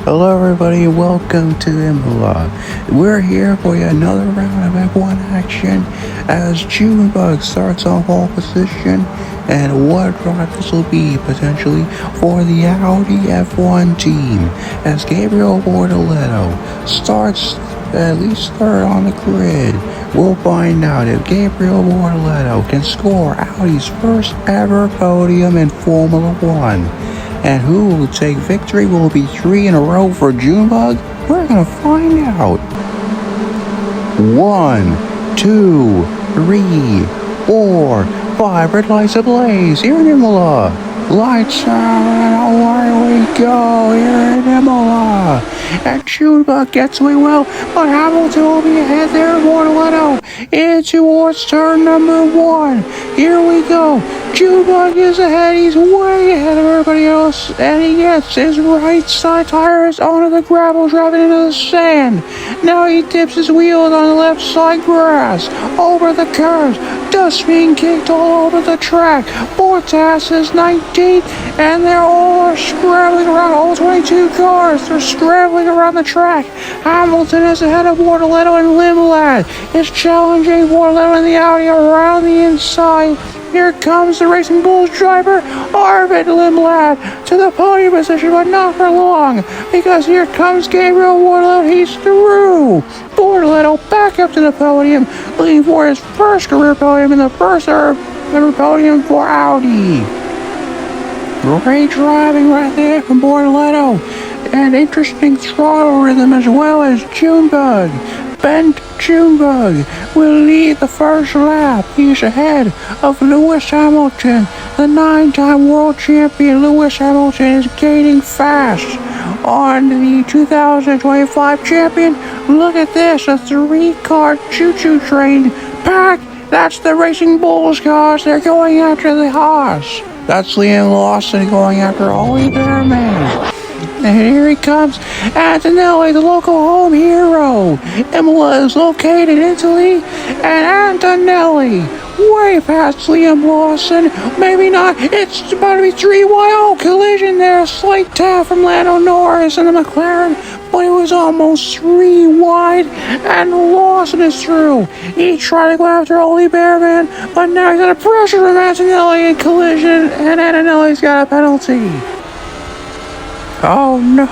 Hello everybody, welcome to Imola. We're here for yet another round of F1 action as Junebug starts on pole position, and what drive this will be potentially for the Audi F1 team as Gabriel Bortoleto starts at least third on the grid. We'll find out if Gabriel Bortoleto can score Audi's first ever podium in Formula 1. And who will take victory? Will it be 3 in a row for Junebug? We're gonna find out. 1, 2, 3, 4, 5 red lights ablaze here in Imola. Lights out, and away we go here in Imola. And Junebug gets away well, but Hamilton will be ahead there in Bortoleto in towards turn number 1. Here we go. Junebug is ahead, he's way ahead of everybody else, and he gets his right side tires onto the gravel, driving into the sand. Now he dips his wheels on the left side grass, over the curves, dust being kicked all over the track. Bottas is 19th, and they're all scrambling around, all 22 cars, they're scrambling around the track. Hamilton is ahead of Bortoleto, and Imola is challenging Bortoleto and the Audi around the inside. Here comes the Racing Bulls driver, Arvid Limblad, to the podium position, but not for long, because here comes Gabriel Bortoleto. He's through. Bortoleto back up to the podium, looking for his first career podium and the first ever podium for Audi. Great driving right there from Bortoleto, and interesting throttle rhythm as well as Junebug. Ben Junebug will lead the first lap. He's ahead of Lewis Hamilton. The 9-time world champion Lewis Hamilton is gaining fast on the 2025 champion. Look at this, a 3-car choo-choo train pack. That's the Racing Bulls cars. They're going after the Haas. That's Liam Lawson going after Ollie Bearman. And here he comes, Antonelli, the local home hero. Imola is located in Italy, and Antonelli way past Liam Lawson. Maybe not. It's about to be 3 wide. Oh, collision there. A slight tap from Lando Norris and the McLaren, but it was almost 3 wide, and Lawson is through. He tried to go after Ollie Bearman, but now he's under pressure from Antonelli in collision, and Antonelli's got a penalty. Oh no,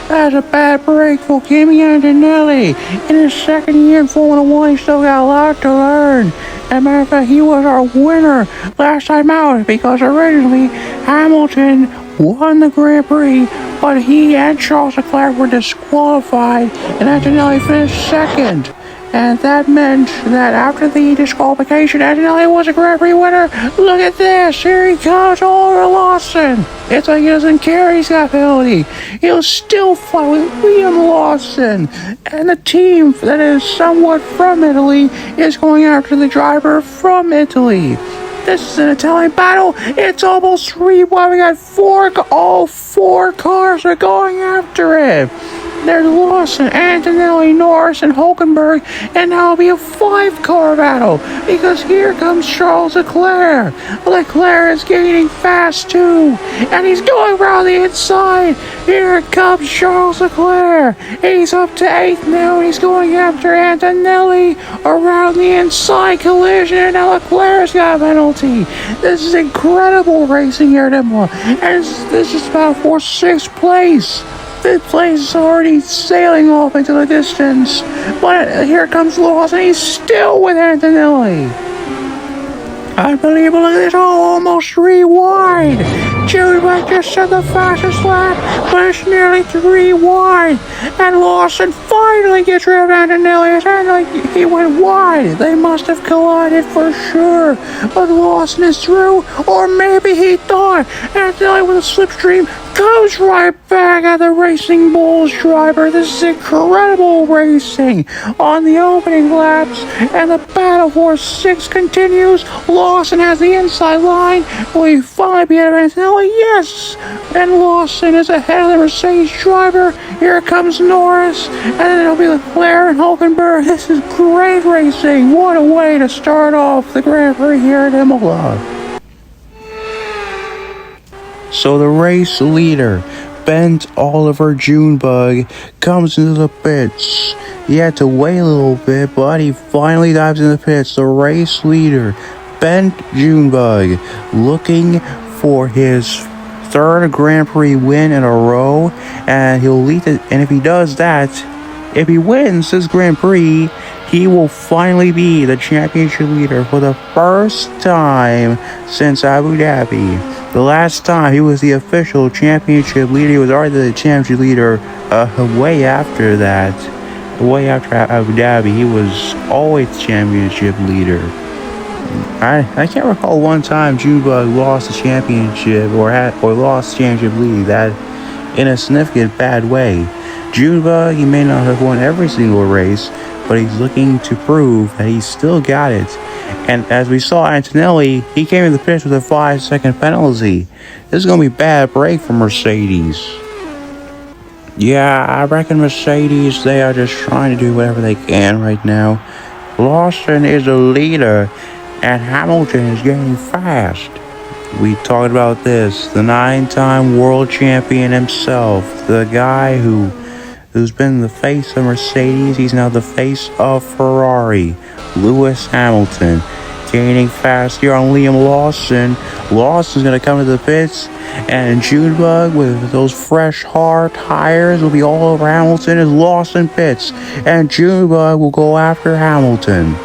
that's a bad break for Kimi Antonelli. In his second year in Formula 1, he still got a lot to learn. As a matter of fact, he was our winner last time out, because originally Hamilton won the Grand Prix, but he and Charles Leclerc were disqualified, and Antonelli finished second. And that meant that after the disqualification, Antonelli was a Grand Prix winner. Look at this. Here he comes over Lawson. It's like he doesn't care he's got penalty. He'll still fight with Liam Lawson. And the team that is somewhat from Italy is going after the driver from Italy. This is an Italian battle. It's almost 3 wide. We got 4. All 4 cars are going after it. There's Lawson, Antonelli, Norris, and Hulkenberg, and now it'll be a 5-car battle, because here comes Charles Leclerc. Leclerc is gaining fast too, and he's going around the inside. Here comes Charles Leclerc. He's up to 8th now, and he's going after Antonelli around the inside collision, and now Leclerc's got a penalty. This is incredible racing here at Imola, and this is about for 6th place. This place is already sailing off into the distance, but here comes Lawson. He's still with Antonelli. Unbelievable, look at this, almost 3 wide. Junebug just set the fastest lap, but it's nearly 3 wide. And Lawson finally gets rid of Antonelli. It sounded like he went wide. They must have collided for sure. But Lawson is through, or maybe he thought. Antonelli with a slipstream goes right back at the Racing Bulls driver. This is incredible racing on the opening laps, and the battle for 6 continues. Lawson has the inside line. Will he finally be ahead of Antonelli? Yes! And Lawson is ahead of the Mercedes driver. Here comes Norris, and then it'll be Leclerc and Hulkenberg. This is great racing. What a way to start off the Grand Prix here at Imola. So the race leader Bent Oliver Junebug comes into the pits. He had to wait a little bit, but he finally dives in the pits. The race leader, Bent Junebug, looking for his third Grand Prix win in a row, and he'll lead it. And if he does that, if he wins this Grand Prix, he will finally be the championship leader for the first time since Abu Dhabi. The last time he was the official championship leader, he was already the championship leader way after that. Way after Abu Dhabi, he was always the championship leader. I can't recall one time Junebug lost the championship or lost the championship league that in a significant bad way. Junebug, he may not have won every single race, but he's looking to prove that he's still got it. And as we saw Antonelli, he came in the finish with a 5-second penalty. This is going to be a bad break for Mercedes. Yeah, I reckon Mercedes, they are just trying to do whatever they can right now. Lawson is the leader, and Hamilton is getting fast. We talked about this. The 9-time world champion himself, the guy who's been the face of Mercedes, he's now the face of Ferrari. Lewis Hamilton gaining fast here on Liam Lawson. Lawson's going to come to the pits, and Junebug with those fresh hard tires will be all over Hamilton as Lawson pits, and Junebug will go after Hamilton.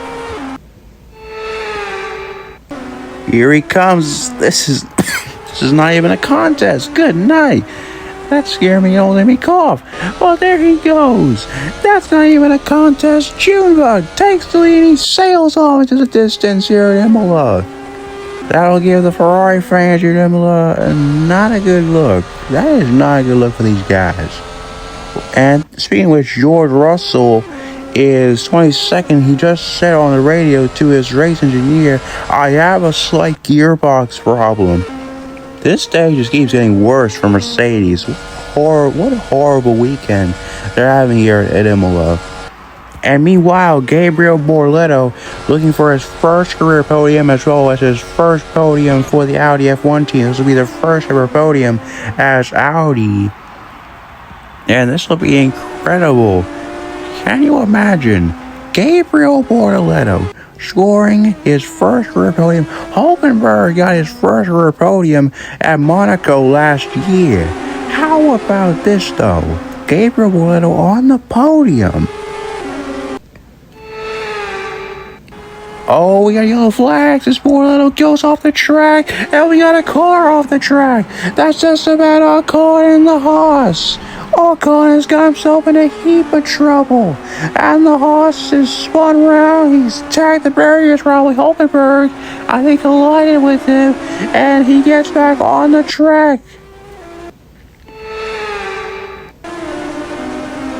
Here he comes. This is not even a contest. Good night. That scared me. Don't let me cough. Well, there he goes. That's not even a contest. Junebug takes the lead. He sails off into the distance here at Imola. That'll give the Ferrari fans here at Imola not a good look. That is not a good look for these guys. And speaking of which, George Russell is 22nd. He just said on the radio to his race engineer, I have a slight gearbox problem. This day just keeps getting worse for Mercedes. What a horrible weekend they're having here at Imola. And meanwhile, Gabriel Borletto looking for his first career podium as well as his first podium for the Audi F1 team. This will be their first ever podium as Audi. And this will be incredible. Can you imagine Gabriel Borletto scoring his first career podium? Hulkenberg got his first career podium at Monaco last year. How about this though? Gabriel Borletto on the podium. Oh, we got yellow flags. This Borletto goes off the track, and we got a car off the track. That's just about Ocon and the Haas. Ocon has got himself in a heap of trouble, and the Haas is spun around. He's tagged the barriers. Probably Hulkenberg, I think, collided with him, and he gets back on the track.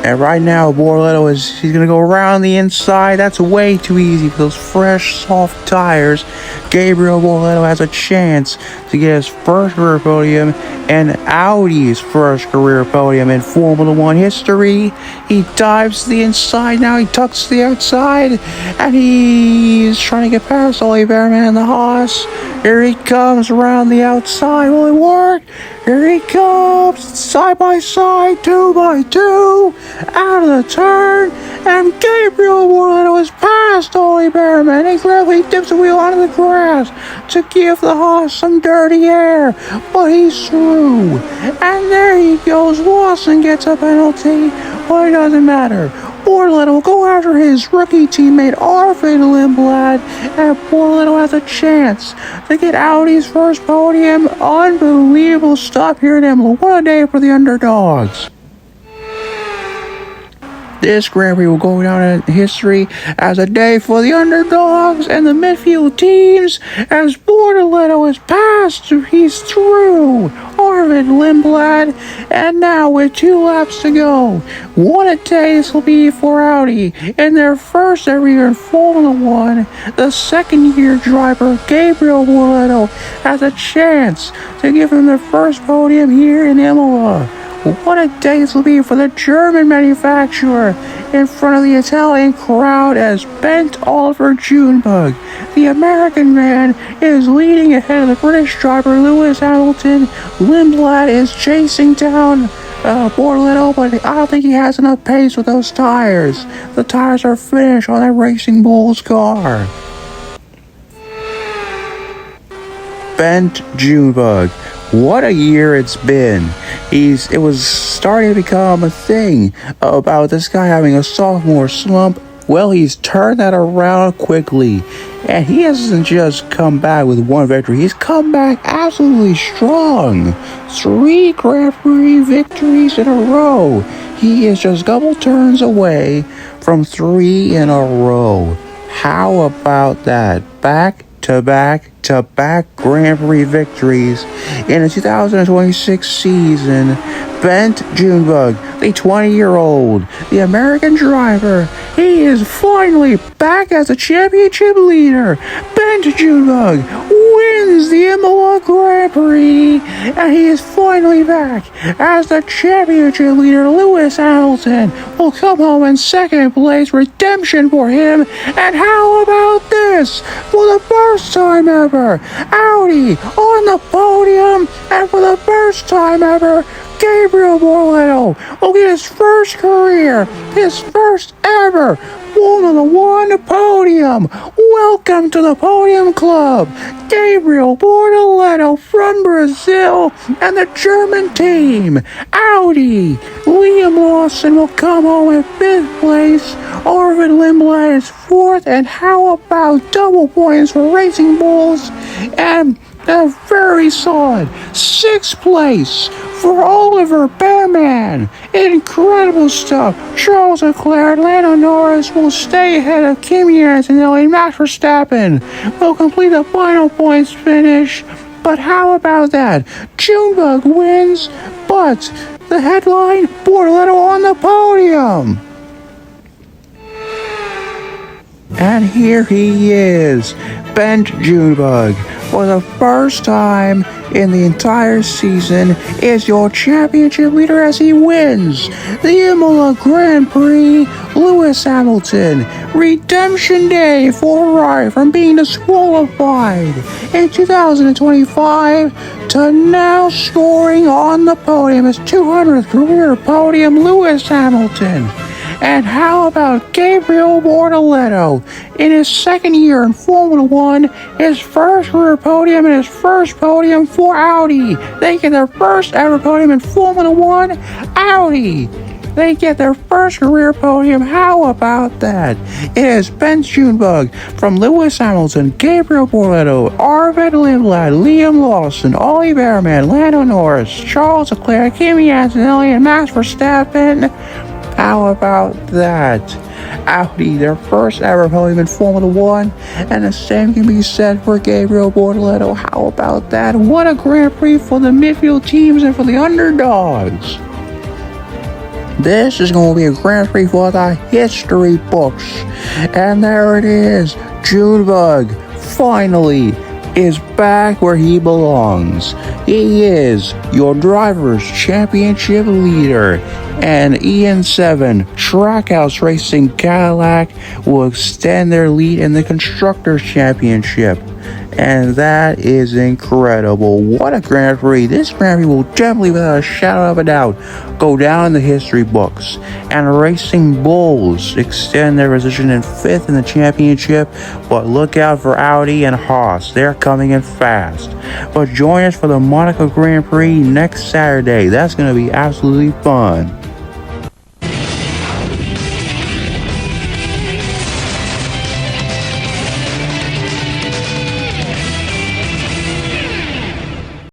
And right now, Borletto he's going to go around the inside. That's way too easy for those fresh, soft tires. Gabriel Borletto has a chance to get his first career podium and Audi's first career podium in Formula One history. He dives to the inside now. He tucks to the outside, and he's trying to get past Ollie Behrman and the Haas. Here he comes around the outside. Will it work? Here he comes, side by side, 2 by 2, out of the turn, and Gabriel Borletto has passed Ollie Behrman. He gladly dips the wheel onto the grass to give the Haas some dirty air, but he's through. And there he goes. Lawson gets a penalty, but it doesn't matter. Borletto will go after his rookie teammate Arvid Lindblad, and Borletto has a chance to get Audi's first podium. Unbelievable stuff here at Imola. What a day for the underdogs. This Grand Prix will go down in history as a day for the underdogs and the midfield teams as Borletto is passed. He's through Arvid Lindblad, and now with 2 laps to go, what a day this will be for Audi in their first ever year in Formula One. The second-year driver Gabriel Borletto has a chance to give him their first podium here in Imola. What a day this will be for the German manufacturer in front of the Italian crowd as Bent Oliver Junebug, the American man, is leading ahead of the British driver Lewis Hamilton. Lindblad is chasing down Bortoletto, but I don't think he has enough pace with those tires. The tires are finished on that Racing Bull's car. Bent Junebug. What a year it's been. It was starting to become a thing about this guy having a sophomore slump. Well, he's turned that around quickly. And he hasn't just come back with one victory. He's come back absolutely strong. 3 Grand Prix victories in a row. He is just a couple turns away from 3 in a row. How about that? Back-to-back Grand Prix victories in the 2026 season. Bent Junebug, the 20-year-old, the American driver, he is finally back as a championship leader. Bent Junebug wins the Imola Grand Prix, and he is finally back as the championship leader. Lewis Hamilton will come home in second place. Redemption for him. And how about this? For the first time ever, Audi on the podium, and for the first time ever, Gabriel Bortoletto will get his first ever Formula One podium. Welcome to the Podium Club, Gabriel Bortoletto from Brazil and the German team. Audi, Liam Lawson will come home in 5th place. Arvid Lindblad is 4th, and how about double points for Racing Bulls and a very solid 6th place for Oliver Bearman. Incredible stuff. Charles Leclerc, Lando Norris will stay ahead of Kimi Antonelli, and Max Verstappen will complete the final points finish. But how about that? Junebug wins, but the headline, Bortoletto on the podium. And here he is, Bent Junebug, for the first time in the entire season, is your championship leader as he wins the Imola Grand Prix. Lewis Hamilton, redemption day for Ferrari from being disqualified in 2025 to now scoring on the podium, his 200th career podium. Lewis Hamilton. And how about Gabriel Bortoletto in his 2nd year in Formula One, his first career podium and his first podium for Audi. They get their first ever podium in Formula One. Audi, they get their first career podium. How about that? It is Bent Junebug from Lewis Hamilton, Gabriel Bortoletto, Arvid Lindblad, Liam Lawson, Ollie Bearman, Lando Norris, Charles Leclerc, Kimi Antonelli, and Max Verstappen. How about that? Audi, their first ever podium in Formula One, and the same can be said for Gabriel Bortoletto. How about that? What a Grand Prix for the midfield teams and for the underdogs. This is going to be a Grand Prix for the history books. And there it is. Junebug finally is back where he belongs. He is your driver's championship leader. And EN7 Trackhouse Racing Cadillac will extend their lead in the Constructors' Championship. And that is incredible. What a Grand Prix. This Grand Prix will definitely, without a shadow of a doubt, go down in the history books. And Racing Bulls extend their position in 5th in the championship. But look out for Audi and Haas. They're coming in fast. But join us for the Monaco Grand Prix next Saturday. That's going to be absolutely fun.